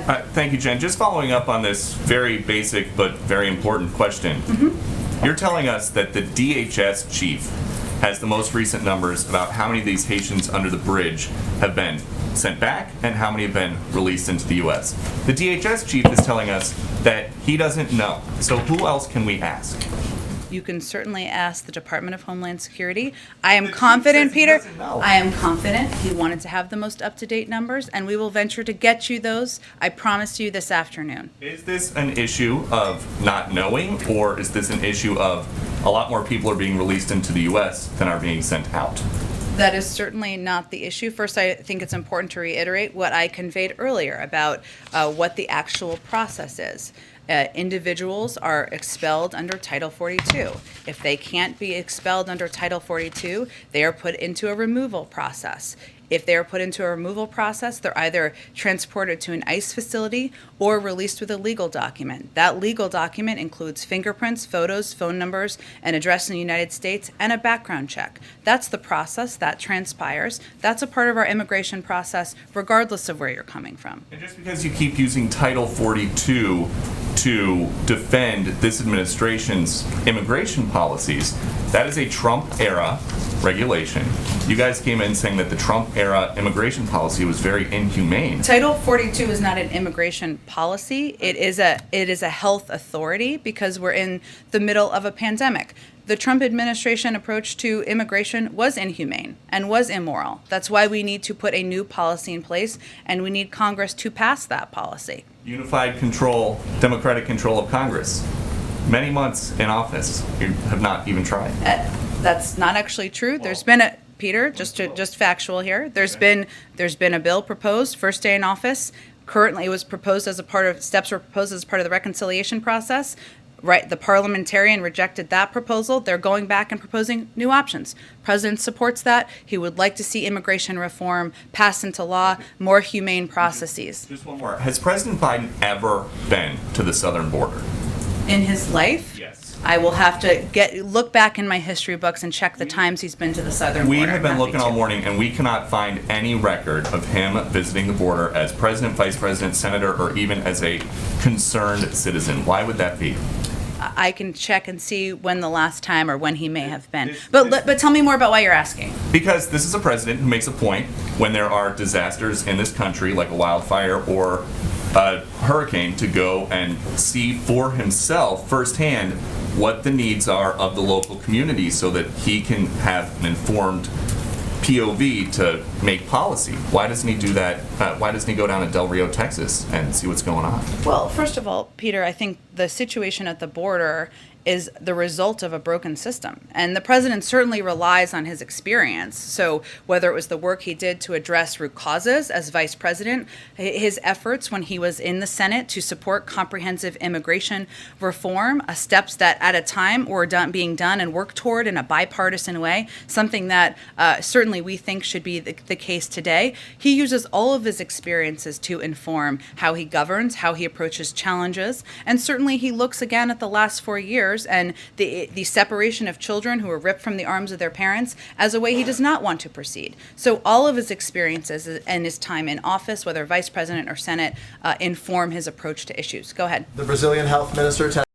Thank you, Jen. Just following up on this very basic but very important question. You're telling us that the DHS chief has the most recent numbers about how many of these Haitians under the bridge have been sent back and how many have been released into the U.S. The DHS chief is telling us that he doesn't know. So who else can we ask? You can certainly ask the Department of Homeland Security. I am confident, Peter. I am confident he wanted to have the most up-to-date numbers, and we will venture to get you those. I promise you this afternoon. Is this an issue of not knowing, or is this an issue of a lot more people are being released into the U.S. than are being sent out? That is certainly not the issue. First, I think it's important to reiterate what I conveyed earlier about what the actual process is. Individuals are expelled under Title 42. If they can't be expelled under Title 42, they are put into a removal process. If they are put into a removal process, they're either transported to an ICE facility or released with a legal document. That legal document includes fingerprints, photos, phone numbers, an address in the United States, and a background check. That's the process that transpires. That's a part of our immigration process, regardless of where you're coming from. And just because you keep using Title 42 to defend this administration's immigration policies, that is a Trump-era regulation. You guys came in saying that the Trump-era immigration policy was very inhumane. Title 42 is not an immigration policy. It is a health authority because we're in the middle of a pandemic. The Trump administration approach to immigration was inhumane and was immoral. That's why we need to put a new policy in place, and we need Congress to pass that policy. Unified control, democratic control of Congress. Many months in office, you have not even tried. That's not actually true. There's been a Peter, just factual here. There's been a bill proposed first day in office. Currently, it was proposed as a part of steps were proposed as part of the reconciliation process. Right, the parliamentarian rejected that proposal. They're going back and proposing new options. President supports that. He would like to see immigration reform passed into law, more humane processes. Just one more. Has President Biden ever been to the southern border? In his life? Yes. I will have to look back in my history books and check the times he's been to the southern border. We have been looking all morning, and we cannot find any record of him visiting the border as president, vice president, senator, or even as a concerned citizen. Why would that be? I can check and see when the last time or when he may have been. But tell me more about why you're asking. Because this is a president who makes a point when there are disasters in this country, like a wildfire or a hurricane, to go and see for himself firsthand what the needs are of the local community so that he can have an informed POV to make policy. Why doesn't he do that? Why doesn't he go down to Del Rio, Texas and see what's going on? Well, first of all, Peter, I think the situation at the border is the result of a broken system. And the president certainly relies on his experience. So whether it was the work he did to address root causes as vice president, his efforts when he was in the Senate to support comprehensive immigration reform, steps that at a time were being done and worked toward in a bipartisan way, something that certainly we think should be the case today. He uses all of his experiences to inform how he governs, how he approaches challenges, and certainly he looks again at the last 4 years and the separation of children who were ripped from the arms of their parents as a way he does not want to proceed. So all of his experiences and his time in office, whether vice president or Senate, inform his approach to issues. Go ahead. The Brazilian health minister